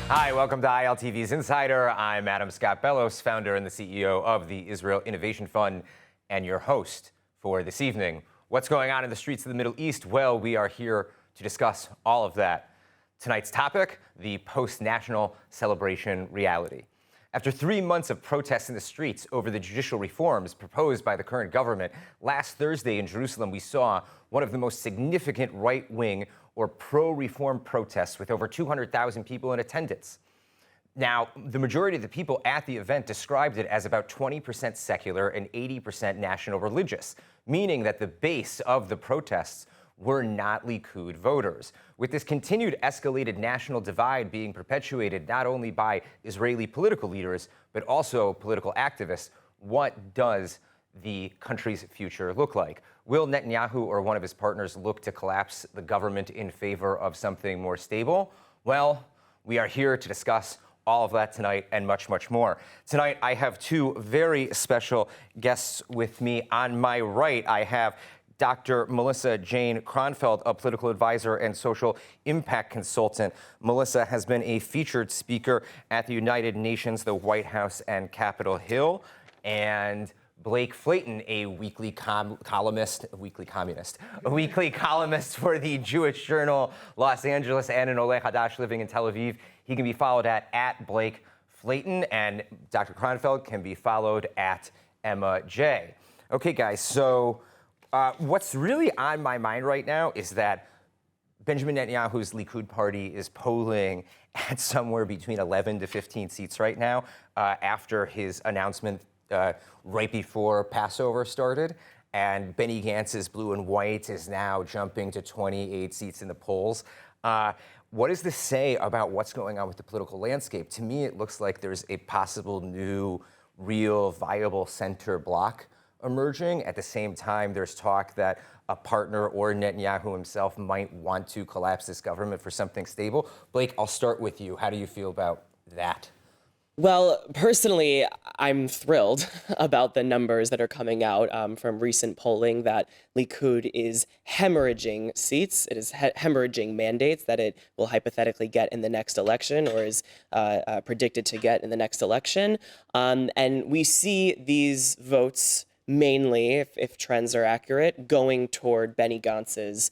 Hi, welcome to ILTV's Insider. I'm Adam Bellos, founder and the CEO of the Israel Innovation Fund, and your host for this evening. What's going on in the streets of the Middle East? Well, we are here to discuss all of that. Tonight's topic, the post-national celebration reality. After 3 months of protests in the streets over the judicial reforms proposed by the current government, last Thursday in Jerusalem, we saw one of the most significant right-wing or pro-reform protests with over 200,000 people in attendance. Now, the majority of the people at the event described it as about 20% secular and 80% national religious, meaning that the base of the protests were not Likud voters. With this continued escalated national divide being perpetuated not only by Israeli political leaders, but also political activists, what does the country's future look like? Will Netanyahu or one of his partners look to collapse the government in favor of something more stable? Well, we are here to discuss all of that tonight and much, much more. Tonight, I have two very special guests with me. On my right, I have Dr. Melissa Jane Kronfeld, a political advisor and social impact consultant. Melissa has been a featured speaker at the United Nations, the White House, and Capitol Hill. And Blake Flayton, a weekly columnist for the Jewish Journal Los Angeles and an Oleh Hadash living in Tel Aviv. He can be followed at Blake Flayton, and Dr. Kronfeld can be followed at Emma J. Okay, guys, so what's really on my mind right now is that Benjamin Netanyahu's Likud party is polling at somewhere between 11 to 15 seats right now after his announcement right before Passover started. And Benny Gantz's blue and white is now jumping to 28 seats in the polls. What does this say about what's going on with the political landscape? To me, it looks like there's a possible new, real, viable center bloc emerging. At the same time, there's talk that a partner or Netanyahu himself might want to collapse this government for something stable. Blake, I'll start with you. How do you feel about that? Well, personally, I'm thrilled about the numbers that are coming out from recent polling that Likud is hemorrhaging seats. It is hemorrhaging mandates that it will hypothetically get in the next election or is predicted to get in the next election. And we see these votes mainly, if trends are accurate, going toward Benny Gantz's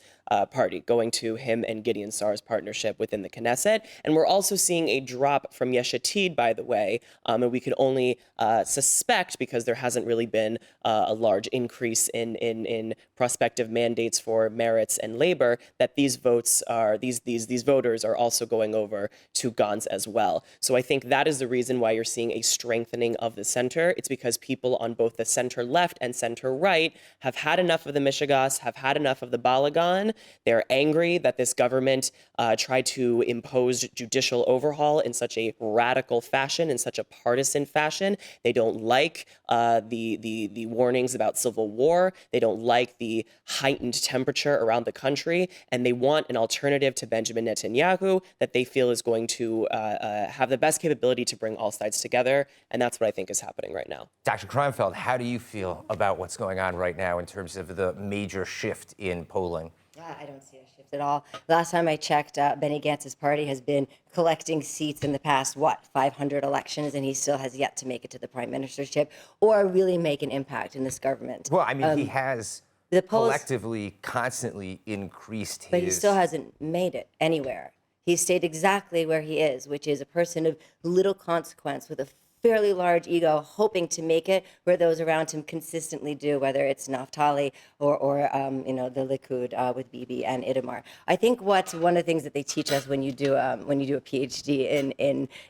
party, going to him and Gideon Saar's partnership within the Knesset. And we're also seeing a drop from Yehudit, by the way, and we could only suspect, because there hasn't really been a large increase in prospective mandates for Meretz and Labor, that these votes are these voters are also going over to Gantz as well. So I think that is the reason why you're seeing a strengthening of the center. It's because people on both the center left and center right have had enough of the Mishigas, have had enough of the Balagan. They're angry that this government tried to impose judicial overhaul in such a radical fashion, in such a partisan fashion. They don't like the warnings about civil war. They don't like the heightened temperature around the country, and they want an alternative to Benjamin Netanyahu that they feel is going to have the best capability to bring all sides together, and that's what I think is happening right now. Dr. Kronfeld, how do you feel about what's going on right now in terms of the major shift in polling? I don't see a shift at all. Last time I checked, Benny Gantz's party has been collecting seats in the past, 500 elections, and he still has yet to make it to the prime ministership or really make an impact in this government. Well, I mean, he has collectively constantly increased his... But he still hasn't made it anywhere. He stayed exactly where he is, which is a person of little consequence with a fairly large ego, hoping to make it where those around him consistently do, whether it's Naftali or the Likud with Bibi and Itamar. I think one of the things that they teach us when you do a PhD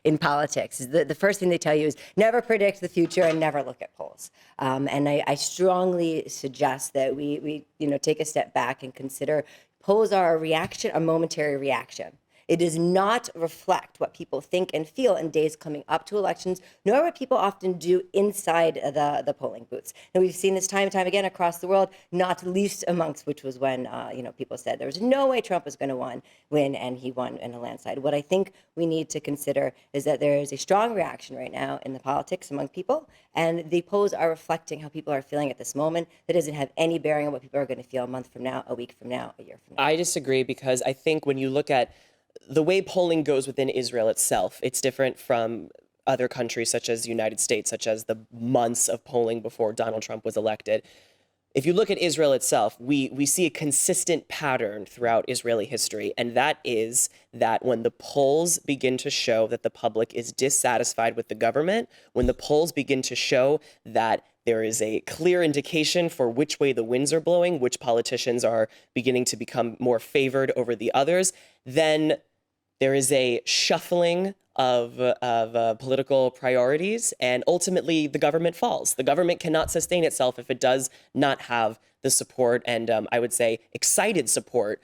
in politics is the first thing they tell you is never predict the future and never look at polls. And I strongly suggest that we take a step back and consider polls are a momentary reaction. It does not reflect what people think and feel in days coming up to elections, nor what people often do inside the polling booths. And we've seen this time and time again across the world, not least amongst which was when people said there was no way Trump was going to win, and he won in a landslide. What I think we need to consider is that there is a strong reaction right now in the politics among people, and the polls are reflecting how people are feeling at this moment. That doesn't have any bearing on what people are going to feel a month from now, a week from now, a year from now. I disagree, because I think when you look at the way polling goes within Israel itself, it's different from other countries such as the United States, such as the months of polling before Donald Trump was elected. If you look at Israel itself, we see a consistent pattern throughout Israeli history, and that is that when the polls begin to show that the public is dissatisfied with the government, when the polls begin to show that there is a clear indication for which way the winds are blowing, which politicians are beginning to become more favored over the others, then there is a shuffling of political priorities, and ultimately the government falls. The government cannot sustain itself if it does not have the support and I would say excited support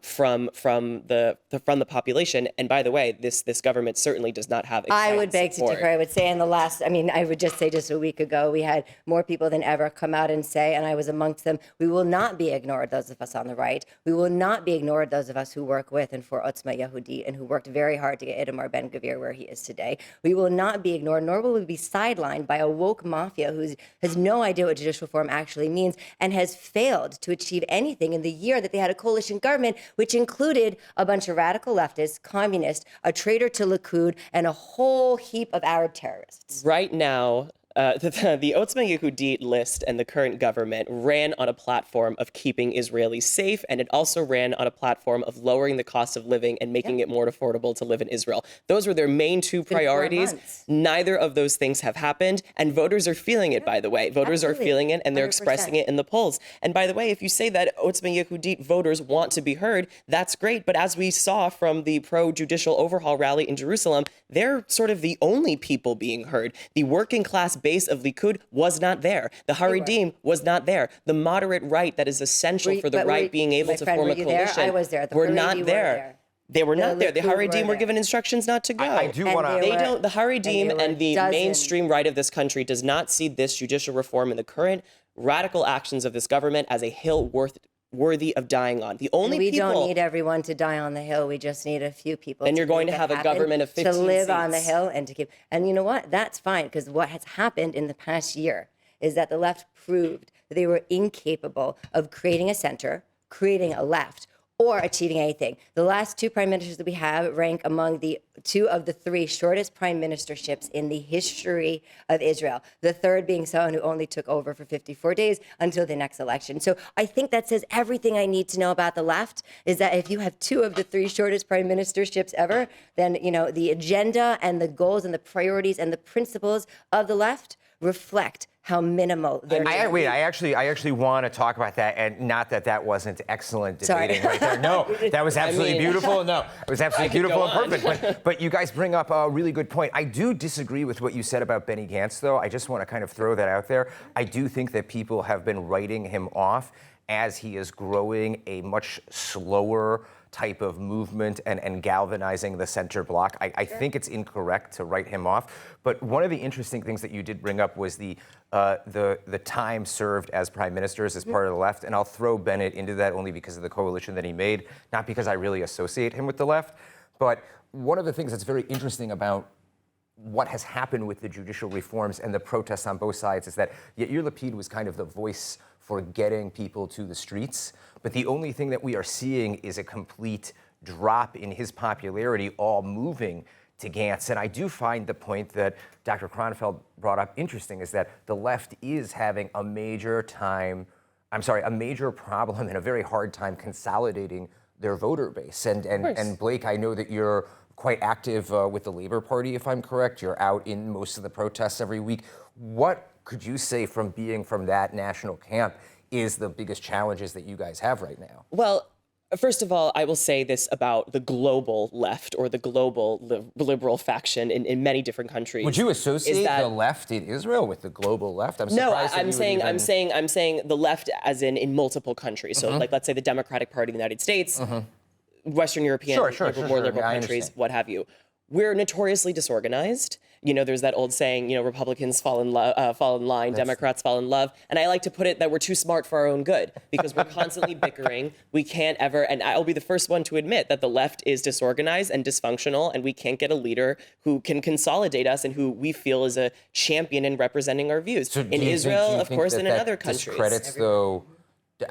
from the population. And by the way, this government certainly does not have excited I would beg support. to differ. I would say I would just say just a week ago, we had more people than ever come out and say, and I was amongst them, we will not be ignored, those of us on the right. We will not be ignored, those of us who work with and for Otzma Yehudit and who worked very hard to get Itamar Gvir where he is today. We will not be ignored, nor will we be sidelined by a woke mafia who has no idea what judicial reform actually means and has failed to achieve anything in the year that they had a coalition government, which included a bunch of radical leftists, communists, a traitor to Likud, and a whole heap of Arab terrorists. Right now, the Otzma Yehudit list and the current government ran on a platform of keeping Israelis safe, and it also ran on a platform of lowering the cost of living and making it more affordable to live in Israel. Those were their main two priorities. Neither of those things have happened, and voters are feeling it, by the way. Voters are feeling it, and they're 100%. expressing it in the polls. And by the way, if you say that Otzma Yehudit voters want to be heard, that's great. But as we saw from the pro-judicial overhaul rally in Jerusalem, they're sort of the only people being heard. The working class base of Likud was not there. The Haredim was not there. The moderate right that is essential for the right being able to form a coalition I was there. were not there. They were not there. The Haredim were given instructions not to go. I do want to. They don't. The Haredim and the dozens. mainstream right of this country does not see this judicial reform and the current radical actions of this government as a hill worthy of dying on. The only we people. don't need everyone to die on the hill. We just need a few people. And you're going to make have it a happen, government of 15 to live on the seats. hill and to keep. And you know what? That's fine, because what has happened in the past year is that the left proved that they were incapable of creating a center, creating a left, or achieving anything. The last two prime ministers that we have rank among the two of the three shortest prime ministerships in the history of Israel. The third being someone who only took over for 54 days until the next election. So I think that says everything I need to know about the left, is that if you have two of the three shortest prime ministerships ever, then the agenda and the goals and the priorities and the principles of the left reflect how minimal they're. I actually want to talk about that, and not that wasn't excellent debating right there. No, that was absolutely beautiful. No, it was absolutely beautiful and perfect. But you guys bring up a really good point. I do disagree with what you said about Benny Gantz, though. I just want to kind of throw that out there. I do think that people have been writing him off as he is growing a much slower type of movement and galvanizing the center block. I think it's incorrect to write him off. But one of the interesting things that you did bring up was the time served as prime ministers as part of the left. And I'll throw Bennett into that only because of the coalition that he made, not because I really associate him with the left. But one of the things that's very interesting about what has happened with the judicial reforms and the protests on both sides is that Yair Lapid was kind of the voice for getting people to the streets. But the only thing that we are seeing is a complete drop in his popularity, all moving to Gantz. And I do find the point that Dr. Kronfeld brought up interesting, is that the left is having a major problem and a very hard time consolidating their voter base. And Blake, I know that you're quite active with the Labor Party, if I'm correct. You're out in most of the protests every week. What could you say, from being from that national camp, is the biggest challenges that you guys have right now? Well, first of all, I will say this about the global left or the global liberal faction in many different countries. Would you associate the left in Israel with the global left? I'm surprised. No, I'm saying the left as in multiple countries. So like, let's say the Democratic Party of the United States, Western European, more liberal countries, what have you. We're notoriously disorganized. There's that old saying, Republicans fall in line, Democrats fall in love. And I like to put it that we're too smart for our own good, because we're constantly bickering. We can't ever, and I'll be the first one to admit that the left is disorganized and dysfunctional, and we can't get a leader who can consolidate us and who we feel is a champion in representing our views. So in Israel, of course, and in other countries. Discredits, though,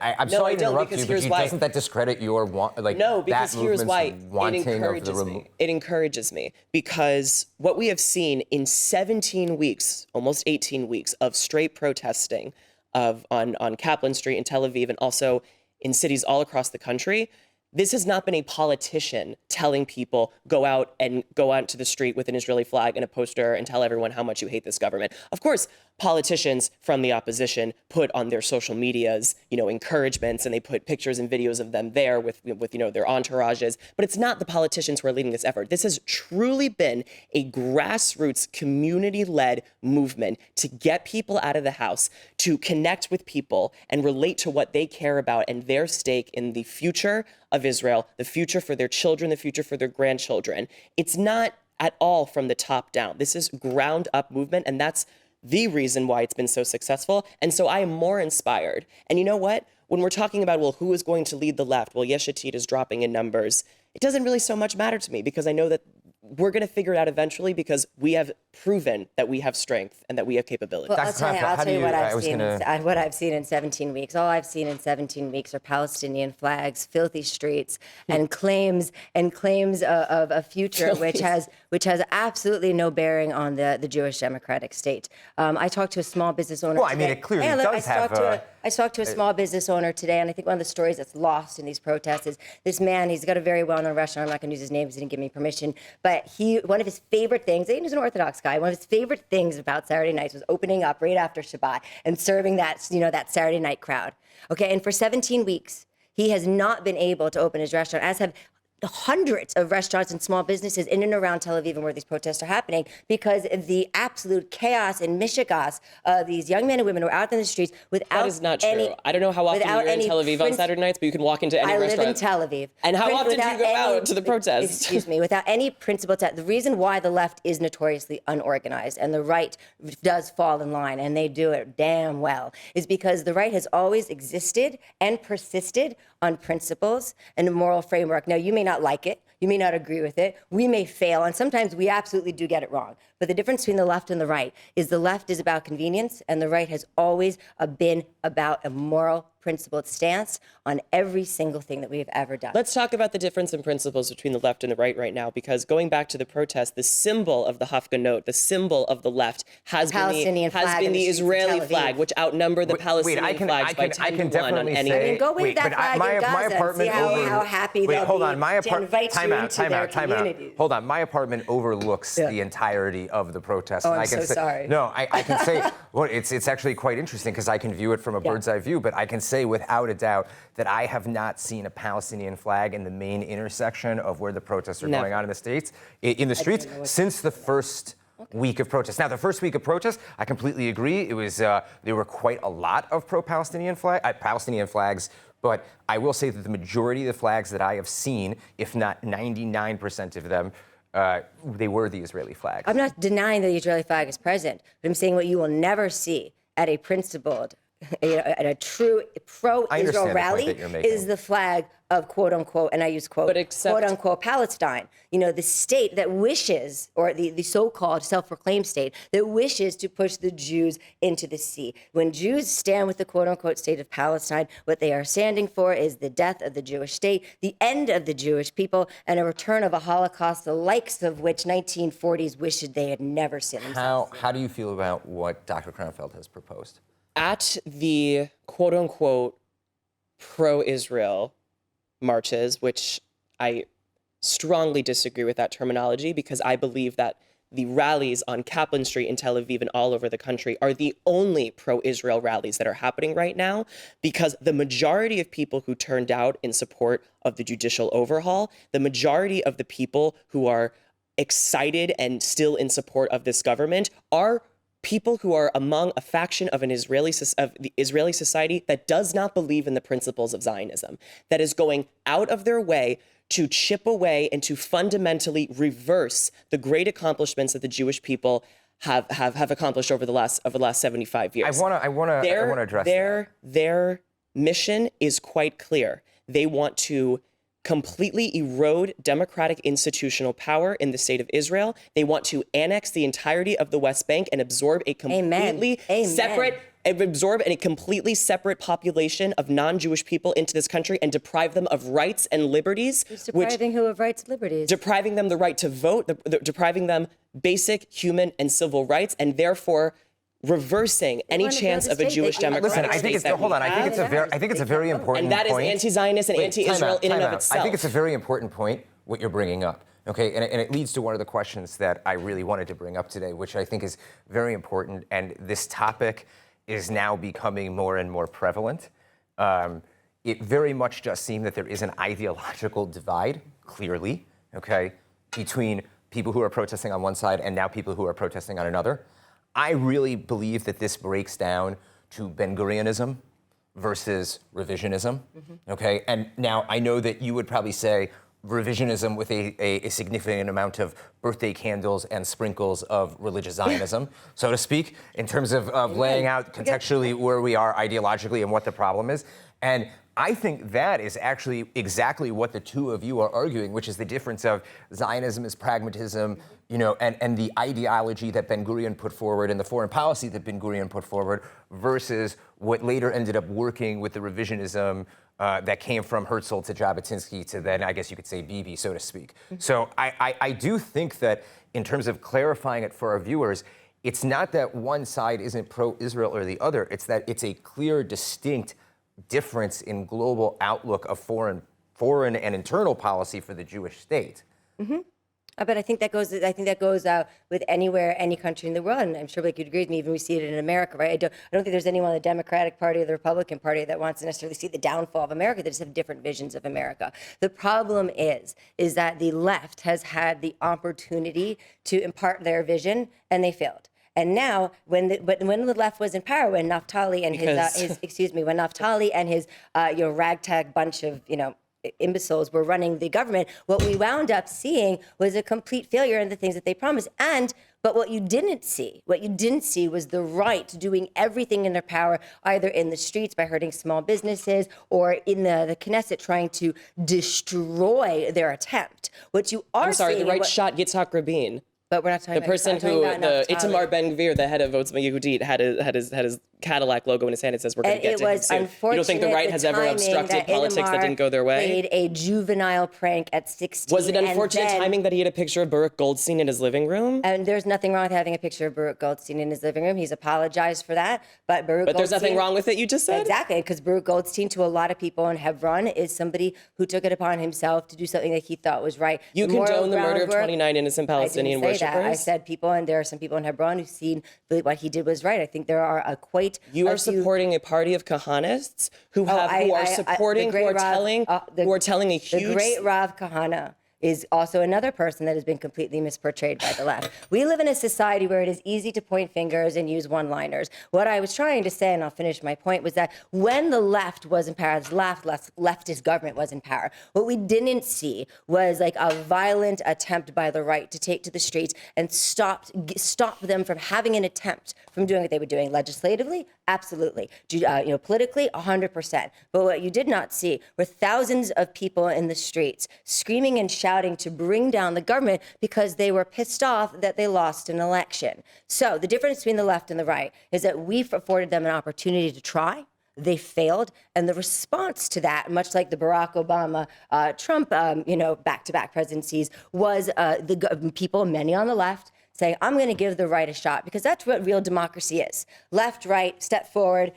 I'm No, sorry I to don't, interrupt because you, but here's why. doesn't that discredit your No, because that here's why. movement's It wanting of the encourages me. It encourages me because what we have seen in 17 weeks, almost 18 weeks of straight protesting on Kaplan Street in Tel Aviv and also in cities all across the country, this has not been a politician telling people go out to the street with an Israeli flag and a poster and tell everyone how much you hate this government. Of course, politicians from the opposition put on their social medias, encouragements, and they put pictures and videos of them there with their entourages. But it's not the politicians who are leading this effort. This has truly been a grassroots, community-led movement to get people out of the house, to connect with people and relate to what they care about and their stake in the future of Israel, the future for their children, the future for their grandchildren. It's not at all from the top down. This is ground up movement, and that's the reason why it's been so successful. And so I am more inspired. And you know what? When we're talking about, who is going to lead the left? Well, Yehudit is dropping in numbers. It doesn't really so much matter to me because I know that we're going to figure it out eventually because we have proven that we have strength and that we have capability. Well, I'll tell you what I've seen in 17 weeks. All I've seen in 17 weeks are Palestinian flags, filthy streets, and claims of a future which has absolutely no bearing on the Jewish democratic state. I talked to a small business owner. Well, I mean, it clearly does have. I talked to a small business owner today, and I think one of the stories that's lost in these protests is this man. He's got a very well-known restaurant. I'm not going to use his name because he didn't give me permission. But one of his favorite things, and he's an Orthodox guy, one of his favorite things about Saturday nights was opening up right after Shabbat and serving that Saturday night crowd. Okay, and for 17 weeks, he has not been able to open his restaurant, as have hundreds of restaurants and small businesses in and around Tel Aviv and where these protests are happening because of the absolute chaos and mishigas of these young men and women who are out in the streets without That is not true. I don't know how often you're in Tel Aviv on Saturday nights, but you can walk into any restaurant. I live in Tel Aviv. And how often do you go out to the protests? Excuse me, without any principled the reason why the left is notoriously unorganized and the right does fall in line, and they do it damn well, is because the right has always existed and persisted on principles and a moral framework. Now, you may not like it. You may not agree with it. We may fail, and sometimes we absolutely do get it wrong. But the difference between the left and the right is the left is about convenience, and the right has always been about a moral, principled stance on every single thing that we have ever done. Let's talk about the difference in principles between the left and the right now, because going back to the protest, the symbol of the Hafganot, the symbol of the left, has been the Israeli flag, which outnumber the Palestinian flags by 10 to 1 on any. I mean, go wave that flag in Gaza and see how happy they'll be to invite you into their communities. Hold on, my apartment overlooks the entirety of the protest. Oh, and I'm so sorry. No, I can say, well, it's actually quite interesting because I can view it from a bird's eye view, but I can say without a doubt that I have not seen a Palestinian flag in the main intersection of where the protests are going on in the streets since the first week of protests. Now, the first week of protests, I completely agree. It was there were quite a lot of Palestinian flags. But I will say that the majority of the flags that I have seen, if not 99% of them, they were the Israeli flag. I'm not denying that the Israeli flag is present, but I'm saying what you will never see at a principled, at a true pro-Israel rally is the flag of quote unquote, and I use quote unquote Palestine. The state that wishes, or the so-called self-proclaimed state that wishes to push the Jews into the sea. When Jews stand with the quote unquote state of Palestine, what they are standing for is the death of the Jewish state, the end of the Jewish people, and a return of a Holocaust, the likes of which 1940s wished they had never seen themselves. How do you feel about what Dr. Kronfeld has proposed? At the quote unquote pro-Israel marches, which I strongly disagree with that terminology because I believe that the rallies on Kaplan Street in Tel Aviv and all over the country are the only pro-Israel rallies that are happening right now, because the majority of people who turned out in support of the judicial overhaul, the majority of the people who are excited and still in support of this government are people who are among a faction of the Israeli society that does not believe in the principles of Zionism, that is going out of their way to chip away and to fundamentally reverse the great accomplishments that the Jewish people have accomplished over the last 75 years. I want to address their mission is quite clear. They want to completely erode democratic institutional power in the state of Israel. They want to annex the entirety of the West Bank and absorb a completely separate absorb a completely separate population of non-Jewish people into this country and deprive them of rights and liberties. Who's depriving who of rights and liberties? Depriving them the right to vote, depriving them basic human and civil rights, and therefore reversing any chance of a Jewish democratic Listen, I think state. I think it's a very important and that is point. anti-Zionist and anti-Israel in and of itself. I think it's a very important point what you're bringing up. Okay, and it leads to one of the questions that I really wanted to bring up today, which I think is very important. And this topic is now becoming more and more prevalent. It very much does seem that there is an ideological divide, clearly, okay, between people who are protesting on one side and now people who are protesting on another. I really believe that this breaks down to Ben-Gurionism versus revisionism, okay? And now I know that you would probably say revisionism with a significant amount of birthday candles and sprinkles of religious Zionism, so to speak, in terms of laying out contextually where we are ideologically and what the problem is. And I think that is actually exactly what the two of you are arguing, which is the difference of Zionism is pragmatism, you know, and the ideology that Ben-Gurion put forward and the foreign policy that Ben-Gurion put forward versus what later ended up working with the revisionism that came from Herzl to Jabotinsky to then, I guess you could say, Bibi, so to speak. So I do think that in terms of clarifying it for our viewers, it's not that one side isn't pro-Israel or the other. It's that it's a clear, distinct difference in global outlook of foreign and internal policy for the Jewish state. But I think that goes with anywhere, any country in the world, and I'm sure Blake, you'd agree with me. Even we see it in America, right? I don't think there's anyone in the Democratic Party or the Republican Party that wants to necessarily see the downfall of America. They just have different visions of America. The problem is that the left has had the opportunity to impart their vision, and they failed. And now, when the left was in power, when Naftali and his ragtag bunch of imbeciles were running the government, what we wound up seeing was a complete failure in the things that they promised. But what you didn't see was the right doing everything in their power, either in the streets by hurting small businesses or in the Knesset trying to destroy their attempt. What you are the right shot Yitzhak Rabin. But we're not talking the person who, the Itamar Ben-Gvir, the head of Otzma Yehudit, had his Cadillac logo in his hand and says, "We're going to get to him soon." You don't think the right has ever obstructed politics that didn't go their way? Played a juvenile prank at 16. Was it unfortunate timing that he had a picture of Baruch Goldstein in his living room? And there's nothing wrong with having a picture of Baruch Goldstein in his living room. He's apologized for that. But there's nothing wrong with it, you just said? Exactly, because Baruch Goldstein, to a lot of people in Hebron, is somebody who took it upon himself to do something that he thought was right. You condone the murder of 29 innocent Palestinian worshippers? I said people, and there are some people in Hebron who've seen what he did was right. I think there are You are supporting a party of Kahanists who are telling a huge... The great Rav Kahana is also another person that has been completely misportrayed by the left. We live in a society where it is easy to point fingers and use one-liners. What I was trying to say, and I'll finish my point, was that when the left was in power, the leftist government was in power, what we didn't see was like a violent attempt by the right to take to the streets and stop them from having an attempt from doing what they were doing legislatively. Absolutely. Politically, 100%. But what you did not see were thousands of people in the streets screaming and shouting to bring down the government because they were pissed off that they lost an election. So the difference between the left and the right is that we've afforded them an opportunity to try. They failed, and the response to that, much like the Barack Obama, Trump, back-to-back presidencies, was the people, many on the left, saying, I'm going to give the right a shot, because that's what real democracy is. Left, right, step forward,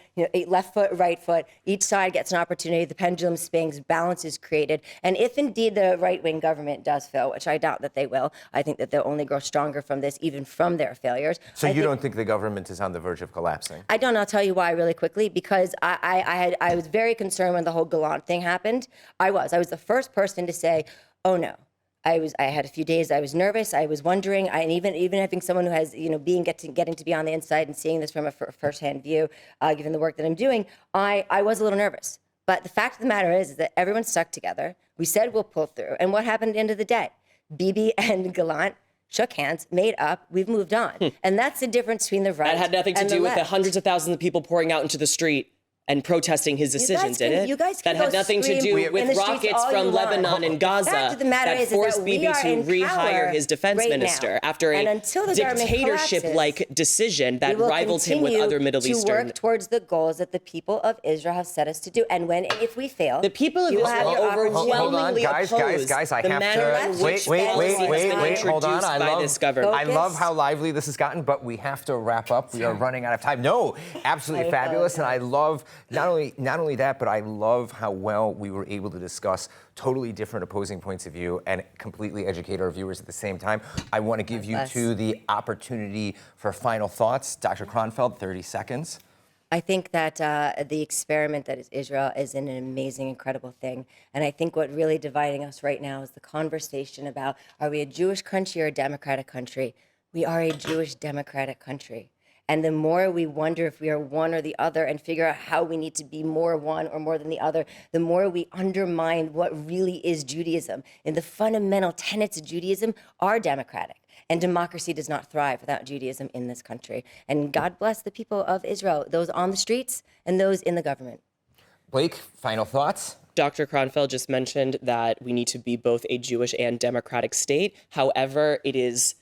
left foot, right foot. Each side gets an opportunity. The pendulum swings, balance is created. And if indeed the right-wing government does fail, which I doubt that they will, I think that they'll only grow stronger from this, even from their failures. So you don't think the government is on the verge of collapsing? I don't. I'll tell you why really quickly, because I was very concerned when the whole Gallant thing happened. I was the first person to say, oh no. I had a few days. I was nervous. I was wondering. And even having someone who has, getting to be on the inside and seeing this from a firsthand view, given the work that I'm doing, I was a little nervous. But the fact of the matter is that everyone stuck together. We said we'll pull through. And what happened at the end of the day? Bibi and Gallant shook hands, made up. We've moved on. And that's the difference between the right and the left. That had nothing to do with the hundreds of thousands of people pouring out into the street and protesting his decisions, did it? You guys can that had go nothing to scream do in with the streets rockets all from you want. Lebanon and Gaza The fact of the matter that is forced that we Bibi are to in rehire power his defense right minister now. after And a until the government dictatorship-like decision that rivaled him with other Middle to Eastern. work towards the goals that the people of Israel have set us to do. And if we fail, The people of you will Israel have your overwhelmingly guys, oppose I the have manner to- in which wait, policy has been hold on. introduced by this government. I love how lively this has gotten, but we have to wrap up. We are running out of time. No, absolutely fabulous. And I love not only that, but I love how well we were able to discuss totally different opposing points of view and completely educate our viewers at the same time. I want to give you two the opportunity for final thoughts. Dr. Kronfeld, 30 seconds. I think that the experiment that is Israel is an amazing, incredible thing. And I think what really dividing us right now is the conversation about, are we a Jewish country or a democratic country? We are a Jewish democratic country. And the more we wonder if we are one or the other and figure out how we need to be more one or more than the other, the more we undermine what really is Judaism. And the fundamental tenets of Judaism are democratic. And democracy does not thrive without Judaism in this country. And God bless the people of Israel, those on the streets and those in the government. Blake, final thoughts? Dr. Kronfeld just mentioned that we need to be both a Jewish and democratic state. However, it is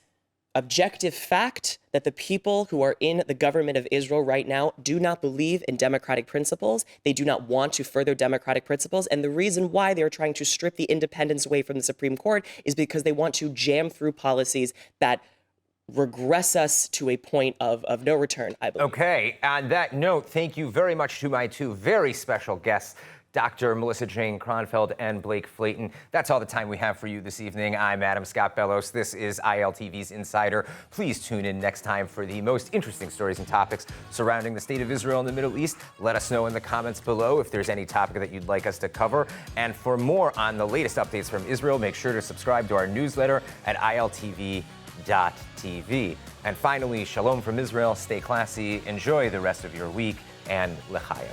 objective fact that the people who are in the government of Israel right now do not believe in democratic principles. They do not want to further democratic principles. And the reason why they're trying to strip the independence away from the Supreme Court is because they want to jam through policies that regress us to a point of no return, I believe. Okay, on that note, thank you very much to my two very special guests, Dr. Melissa Jane Kronfeld and Blake Flayton. That's all the time we have for you this evening. I'm Adam Scott Bellos. This is ILTV's Insider. Please tune in next time for the most interesting stories and topics surrounding the state of Israel and the Middle East. Let us know in the comments below if there's any topic that you'd like us to cover. And for more on the latest updates from Israel, make sure to subscribe to our newsletter at ILTV.tv. And finally, shalom from Israel. Stay classy. Enjoy the rest of your week, and l'chaim.